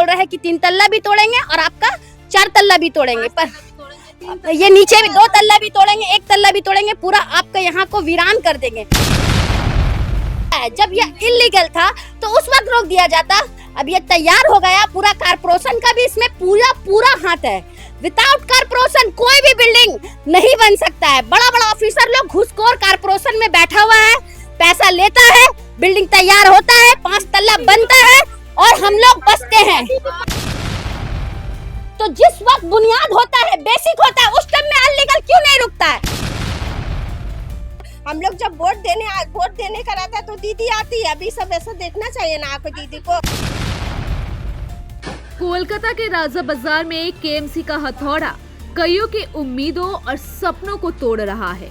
बोल रहा है कि 3 तल्ला भी तोड़ेंगे और आपका 4 तल्ला भी तोड़ेंगे, पर ये नीचे भी 2 तल्ला भी तोड़ेंगे, 1 तल्ला भी तोड़ेंगे, पूरा आपका यहाँ को वीरान कर देंगे। जब ये इलीगल था तो उस वक्त रोक दिया जाता। अब ये तैयार हो गया, पूरा कारपोरेशन का भी इसमें पूरा हाथ है। विदाउट कारपोरेशन कोई भी बिल्डिंग नहीं बन सकता है। बड़ा बड़ा ऑफिसर लोग घुसखोर कारपोरेशन में बैठा हुआ है, पैसा लेता है, बिल्डिंग तैयार होता है, 5 तल्ला बनता है और हम लोग बसते हैं। तो जिस वक्त बुनियाद होता है, बेसिक होता है, उस टाइम में अनलीगल क्यों नहीं रुकता है? हम लोग जब वोट देने का रहता है तो दीदी आती है, अभी सब ऐसा देखना चाहिए ना आपको दीदी को। कोलकाता के राजा बाजार में केएमसी का हथौड़ा कईयों की उम्मीदों और सपनों को तोड़ रहा है।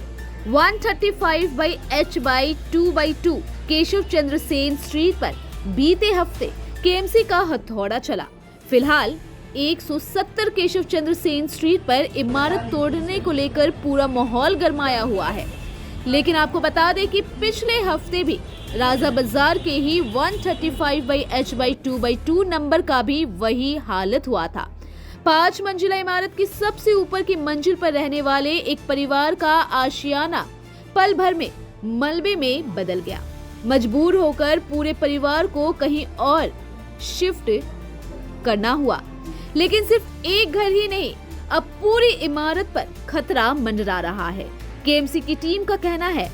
135/H/2/2 केशव चंद्र सेन स्ट्रीट पर बीते हफ्ते केएमसी का हथौड़ा चला। फिलहाल 170 केशव चंद्र सेन स्ट्रीट पर इमारत तोड़ने को लेकर पूरा माहौल गरमाया हुआ है। लेकिन आपको बता दें कि पिछले हफ्ते भी राजा बाजार के ही 135/H/2/2 नंबर का भी वही हालत हुआ था। 5 मंजिला इमारत की सबसे ऊपर की मंजिल पर रहने वाले एक परिवार का आशियाना पल भर में मलबे में बदल गया। मजबूर होकर पूरे परिवार को कहीं और शिफ्ट करना हुआ। लेकिन सिर्फ एक घर ही नहीं, अब पूरी इमारत पर खतरा मंडरा रहा है। केएमसी की टीम का कहना है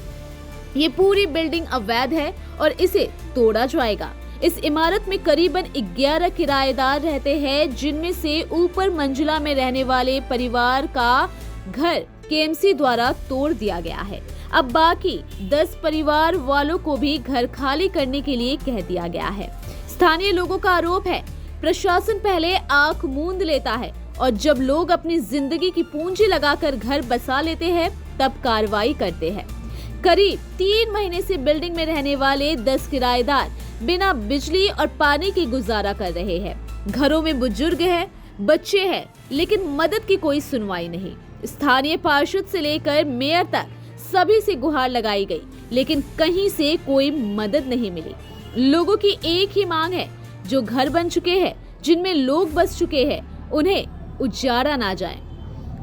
ये पूरी बिल्डिंग अवैध है और इसे तोड़ा जाएगा। इस इमारत में करीबन 11 किराएदार रहते हैं, जिनमें से ऊपर मंजिला में रहने वाले परिवार का घर केएमसी द्वारा तोड़ दिया गया है। अब बाकी 10 परिवार वालों को भी घर खाली करने के लिए कह दिया गया है। स्थानीय लोगों का आरोप है प्रशासन पहले आंख मूंद लेता है और जब लोग अपनी जिंदगी की पूंजी लगाकर घर बसा लेते हैं तब कार्रवाई करते हैं। करीब 3 महीने से बिल्डिंग में रहने वाले 10 किराएदार बिना बिजली और पानी के गुजारा कर रहे हैं। घरों में बुजुर्ग हैं, बच्चे हैं, लेकिन मदद की कोई सुनवाई नहीं। स्थानीय पार्षद से लेकर मेयर तक सभी से गुहार लगाई गई, लेकिन कहीं से कोई मदद नहीं मिली। लोगों की एक ही मांग है, जो घर बन चुके हैं, जिनमें लोग बस चुके हैं, उन्हें उजाड़ा ना जाए।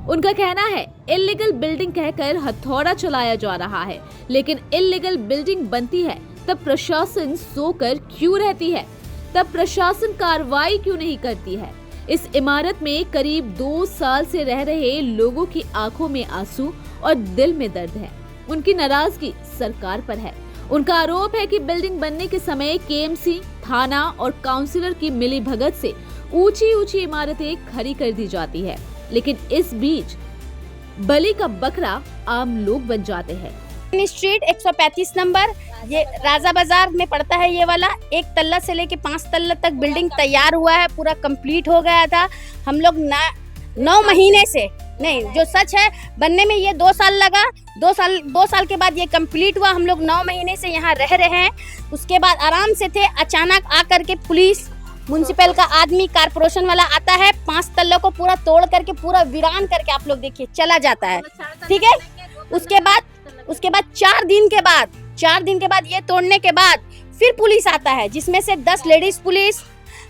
उनका कहना है इलीगल बिल्डिंग कहकर हथौड़ा चलाया जा रहा है, लेकिन इलीगल बिल्डिंग बनती है तब प्रशासन सोकर क्यों रहती है? तब प्रशासन कार्रवाई क्यों नहीं करती है? इस इमारत में करीब 2 साल से रह रहे लोगों की आंखों में आंसू और दिल में दर्द है। उनकी नाराजगी सरकार पर है। उनका आरोप है कि बिल्डिंग बनने के समय केएमसी, थाना और काउंसिलर की मिलीभगत से ऊंची इमारतें खड़ी कर दी जाती है, लेकिन इस बीच बलि का बकरा आम लोग बन जाते हैं। स्ट्रीट 135 नंबर, ये राजा बाजार में पड़ता है। ये वाला 1 तल्ला से लेके 5 तल्ला तक बिल्डिंग तैयार हुआ है, पूरा कंप्लीट हो गया था। हम लोग 9 महीने से नहीं, जो सच है बनने में ये 2 साल लगा। 2 साल के बाद ये कंप्लीट हुआ। हम लोग 9 महीने से यहाँ रह रहे हैं। उसके बाद आराम से थे, अचानक आकर के पुलिस, म्युनिसिपल का आदमी, कारपोरेशन वाला आता है, 5 तल्लों को पूरा तोड़ करके, पूरा वीरान करके, आप लोग देखिए, चला जाता है। ठीक है। उसके बाद 4 दिन के बाद ये तोड़ने के बाद फिर पुलिस आता है, जिसमें से 10 ladies police,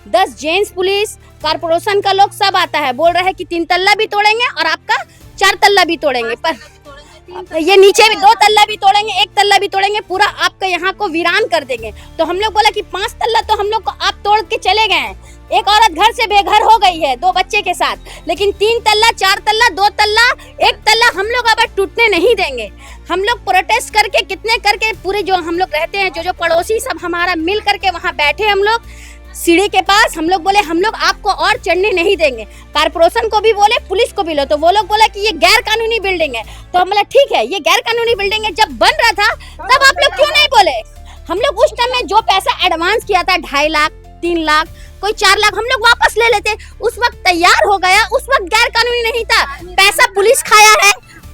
10 gents police, corporation का लोग सब आता है। बोल रहा है कि 3 तल्ला भी तोड़ेंगे और आपका 4 तल्ला भी तोड़ेंगे, पर ये नीचे भी 2 तल्ला भी तोड़ेंगे, 1 तल्ला भी तोड़ेंगे, पूरा आपका यहाँ को वीरान कर देंगे। तो हम लोग बोला कि 5 तल्ला तो हम लोग को आप तोड़ के चले गए हैं। एक औरत घर से बेघर हो गई है 2 बच्चे के साथ, लेकिन 3 तल्ला, 4 तल्ला, 2 तल्ला, 1 तल्ला हम लोग अब टूटने नहीं देंगे। हम लोग प्रोटेस्ट करके, कितने करके, पूरे जो हम लोग रहते हैं, जो पड़ोसी सब हमारा मिल करके वहाँ बैठे, हम लोग सीढ़ी के पास। हम लोग बोले हम लोग आपको और चढ़ने नहीं देंगे। कारपोरेशन को भी बोले, पुलिस को भी लो, तो वो लोग बोला कि ये गैर कानूनी बिल्डिंग है। तो हम बोला ठीक है, ये गैर कानूनी बिल्डिंग है। जब बन रहा था तब आप लोग क्यों नहीं बोले? हम लोग उस टाइम में जो पैसा एडवांस किया था, 2.5 लाख, 3 लाख, कोई 4 लाख, हम लोग वापस ले लेते। उस वक्त तैयार हो गया, उस वक्त गैर कानूनी नहीं था। पैसा पुलिस खाया है,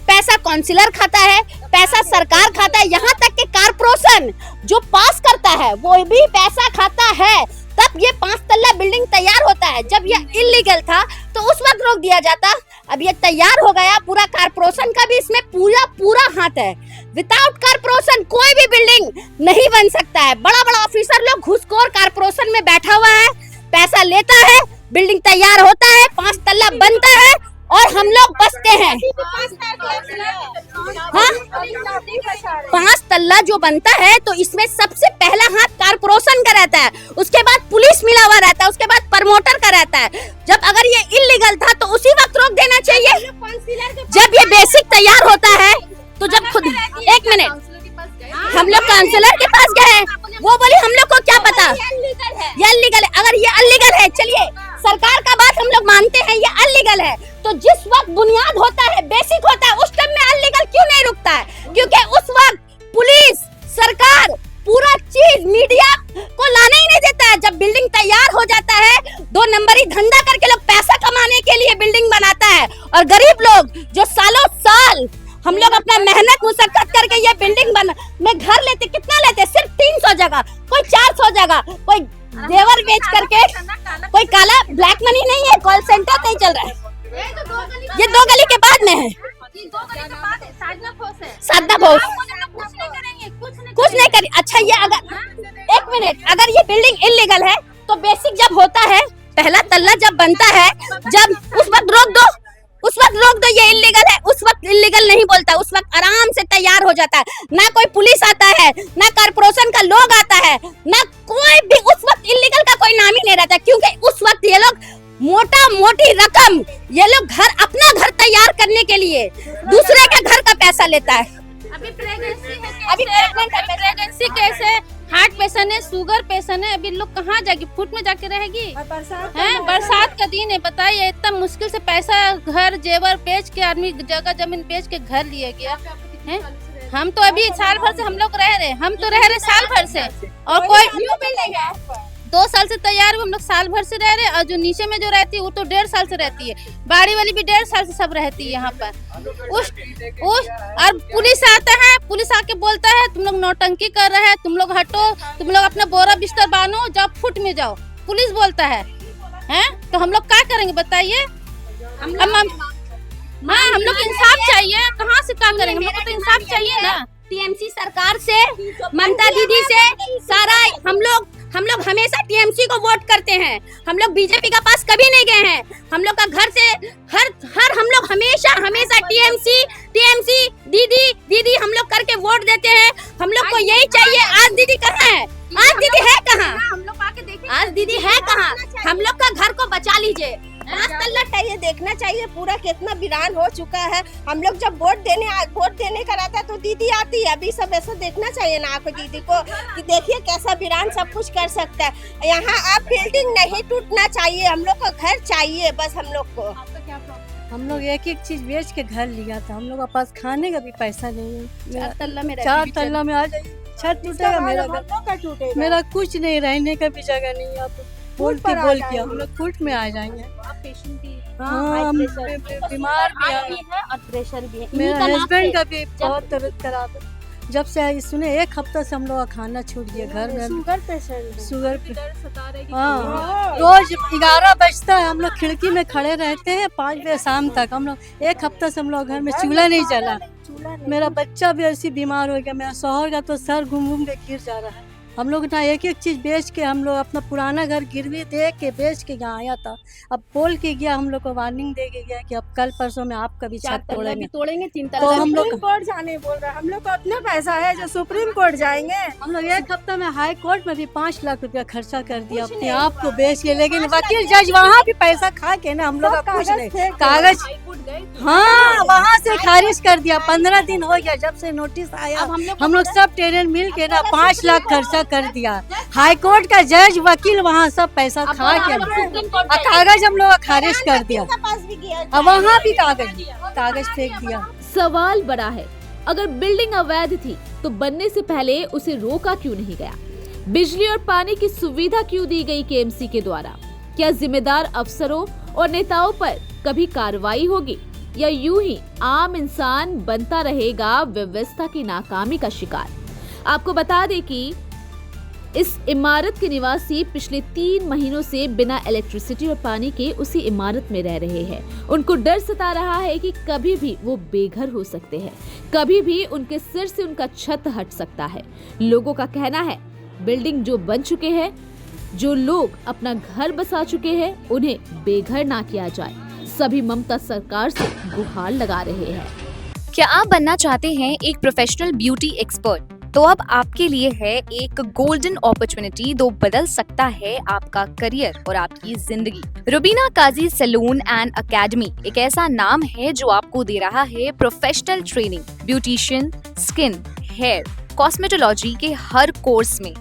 पैसा काउंसिलर खाता है, पैसा सरकार खाता है, यहाँ तक कि कारपोरेशन जो पास करता है वो भी पैसा खाता है। तब ये 5 तल्ला बिल्डिंग तैयार होता है। जब ये इलीगल था तो उस वक्त रोक दिया जाता। अब ये तैयार हो गया, पूरा कारपोरेशन का भी इसमें पूरा हाथ है। विदाउट कारपोरेशन कोई भी बिल्डिंग नहीं बन सकता है। बड़ा बड़ा ऑफिसर लोग घुसखोर कारपोरेशन में बैठा हुआ है, पैसा लेता है, बिल्डिंग तैयार होता है, 5 तल्ला बनता है और हम लोग बसते हैं। हाँ, 5 तल्ला जो बनता है तो इसमें सबसे पहला हाथ कारपोरेशन का रहता है, उसके बाद पुलिस मिला हुआ रहता है, उसके बाद प्रमोटर का रहता है। जब अगर ये इलीगल था तो उसी वक्त रोक देना चाहिए। जब ये बेसिक तैयार होता है तो जब खुद 1 मिनट हम लोग काउंसलर के पास गए, वो बोले हम लोग को क्या पता ये अनलीगल है। अगर ये अनलीगल है, चलिए सरकार का बात हम लोग मानते हैं ये अनलीगल है, तो जिस वक्त बुनियाद होता है, बेसिक होता है, उस टाइम में अनलीगल क्यों नहीं रुकता है? क्योंकि उस वक्त पुलिस, सरकार पूरा चीज मीडिया को लाने ही नहीं देता है। जब बिल्डिंग तैयार हो जाता है, 2 नंबरी धंधा करके लोग पैसा कमाने के लिए बिल्डिंग बनाता है, और गरीब लोग जो सालों साल हम लोग अपना मेहनत मुशक्कत करके ये बिल्डिंग में घर लेते, कितना लेते? सिर्फ 300 जगह, कोई 400 जगह, कोई जेवर बेच करके, कोई काला ब्लैक मनी नहीं है, कॉल सेंटर नहीं चल रहा है। ये 2 गली के बाद में है, साधना भोस कुछ नहीं करी। अच्छा ये अगर 1 मिनट, अगर ये बिल्डिंग इलीगल है तो बेसिक जब होता है, पहला तल्ला जब बनता है, जब उस वक्त रोक दो, उस वक्त रोक दो, ये इलीगल है। उस वक्त इलीगल नहीं बोलता, उस वक्त आराम से तैयार हो जाता है। ना कोई पुलिस आता है, ना कारपोरेशन का लोग आता है, ना कोई भी उस वक्त इलीगल का कोई नाम ही नहीं रहता, क्योंकि उस वक्त ये लोग मोटा मोटी रकम, ये लोग घर अपना घर तैयार करने के लिए दूसरे के घर का पैसा लेता है। अभी प्रेगनेंसी कैसे, हार्ट पेशेंट है, शुगर पेशेंट है, अभी लोग कहाँ जाएगी? फुट में जाके रहेगी? हैं, बरसात का दिन है, बताइए इतना मुश्किल से पैसा, घर जेवर बेच के आदमी जगह जमीन बेच के घर लिया गया है। हम तो अभी साल भर से हम लोग रह रहे, हम तो रह रहे साल भर से, और कोई 2 साल से तैयार हुए, हम लोग साल भर से रह रहे। और जो नीचे में जो रहती है वो तो 1.5 साल से रहती है, बाड़ी वाली भी 1.5 साल से सब रहती है यहाँ पर। उस और पुलिस आता है, पुलिस आके बोलता है तुम लोग नौटंकी कर रहे हैं, तुम लोग हटो, तुम लोग अपना बोरा बिस्तर बांधो, जाओ फुट में जाओ, पुलिस बोलता है। हैं, तो हम लोग क्या करेंगे बताइए? हम लोग इंसाफ चाहिए, कहाँ से क्या करेंगे? हम लोग को तो इंसाफ चाहिए ना। टीएमसी सरकार से, ममता दीदी से, सारा हम लोग हमेशा टीएमसी को वोट करते हैं। हम लोग बीजेपी का पास कभी नहीं गए हैं। हम लोग का घर से हर हम लोग हमेशा टीएमसी दीदी हम लोग करके वोट देते हैं। हम लोग को यही चाहिए। आज दीदी कहाँ है? आज दीदी है कहाँ? हम लोग आके देखें, आज दीदी है कहाँ? हम लोग का घर को बचा लीजिए। 5 तल्ला चाहिए, देखना चाहिए पूरा कितना वीरान हो चुका है। हम लोग जब वोट देने का रहता है तो दीदी आती है, अभी सब ऐसा देखना चाहिए ना आपको दीदी को, कि देखिए कैसा वीरान सब कुछ कर सकता है। यहाँ आप बिल्डिंग नहीं टूटना चाहिए, हम लोग को घर चाहिए बस। हम लोग को हम लोग एक चीज बेच के घर लिया था, हम लोग के पास खाने का भी पैसा नहीं है। 4 तल्ला में 4 तल्ला में आ जाइए, छत टूटेगा मेरा घर, मेरा कुछ नहीं, रहने का भी जगह नहीं है। आप बोल के हम लोग फुट में आ जाएंगे। हाँ, हम बीमार भी हैं और प्रेशर भी है। मेरा हस्बैंड का भी बहुत तबीयत खराब है। जब से सुने 1 हफ्ता से हम लोग का खाना छूट गया घर में। शुगर पेशेंट, हाँ, रोज 11 बजता है, हम लोग खिड़की में खड़े रहते हैं 5 बजे शाम तक। हम लोग 1 हफ्ता से हम लोग घर में चूल्हा नहीं जला। मेरा बच्चा भी ऐसी बीमार हो गया, मेरा शौहर का तो सर घूम के गिर जा रहा है। हम लोग ना एक चीज बेच के, हम लोग अपना पुराना घर गिरवी दे के बेच के यहाँ आया था। अब बोल के गया, हम लोग को वार्निंग दे के गया कि अब कल परसों में आपका भी छत तोड़ेंगे। 3 तो तल्ला हम लोग कोर्ट जाने बोल रहा है। हम लोग को इतना पैसा है जो सुप्रीम कोर्ट जाएंगे। हम लोग 1 हफ्ता में हाई कोर्ट में भी 5 लाख रुपया खर्चा कर दिया अपने आप को बेच के, लेकिन वकील जज वहाँ भी पैसा खा के ना हम लोग का कुछ नहीं, कागज, हाँ, वहाँ से खारिज कर दिया। 15 दिन हो गया जब से नोटिस आया। हम लोग सब टेनेंट मिल के ना 5 लाख खर्चा कर दिया। हाई कोर्ट का जज, वकील वहाँ सब पैसा खा के कागज हम लोग खारिज कर दिया। अब वहाँ भी कागज फेंक दिया। सवाल बड़ा है, अगर बिल्डिंग अवैध थी तो बनने से पहले उसे रोका क्यों नहीं गया? बिजली और पानी की सुविधा क्यों दी गई केएमसी के द्वारा? क्या जिम्मेदार अफसरों और नेताओं पर कभी कार्रवाई होगी, या यूं ही आम इंसान बनता रहेगा व्यवस्था की नाकामी का शिकार? आपको बता दें कि इस इमारत के निवासी पिछले 3 महीनों से बिना इलेक्ट्रिसिटी और पानी के उसी इमारत में रह रहे हैं। उनको डर सता रहा है कि कभी भी वो बेघर हो सकते हैं, कभी भी उनके सिर से उनका छत हट सकता है। लोगों का कहना है बिल्डिंग जो बन चुके हैं जो लोग अपना घर बसा चुके हैं उन्हें बेघर ना किया जाए, सभी ममता सरकार से गुहार लगा रहे हैं। क्या आप बनना चाहते हैं एक प्रोफेशनल ब्यूटी एक्सपर्ट? तो अब आपके लिए है एक गोल्डन अपॉर्चुनिटी जो बदल सकता है आपका करियर और आपकी जिंदगी। Rubina Kazi salon and academy एक ऐसा नाम है जो आपको दे रहा है professional training, beautician, skin, hair, cosmetology के हर कोर्स में।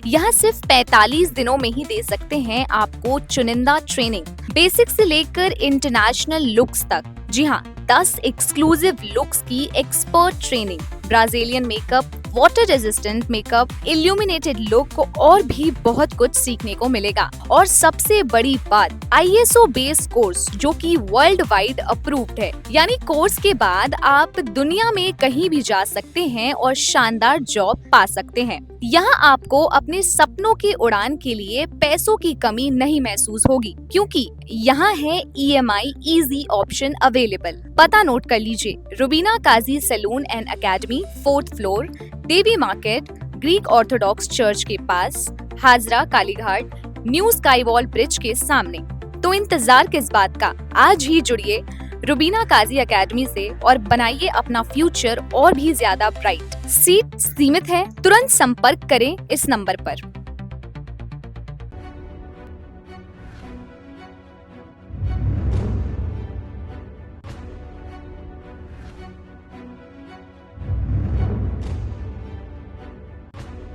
यहाँ सिर्फ 45 दिनों में ही दे सकते हैं आपको चुनिंदा ट्रेनिंग, बेसिक से लेकर इंटरनेशनल लुक्स तक। जी हाँ, 10 एक्सक्लूसिव लुक्स की expert training, Brazilian makeup, water resistant makeup, illuminated look और भी बहुत कुछ सीखने को मिलेगा। और सबसे बड़ी बात, ISO बेस्ड कोर्स जो कि वर्ल्ड वाइड अप्रूव्ड है, यानी कोर्स के बाद आप दुनिया में कहीं भी जा सकते हैं और शानदार जॉब पा सकते हैं। यहाँ आपको अपने सपनों की उड़ान के लिए पैसों की कमी नहीं महसूस होगी, क्योंकि यहाँ है EMI इजी ऑप्शन अवेलेबल। पता नोट कर लीजिए, Rubina Kazi salon and academy, 4th floor, Devi market, Greek Orthodox church के पास, Hazra Kalighat, new sky wall bridge के सामने। तो इंतजार किस बात का, आज ही जुड़िए रुबीना काजी एकेडमी से और बनाइए अपना फ्यूचर और भी ज्यादा ब्राइट। सीट सीमित है, तुरंत संपर्क करें इस नंबर पर।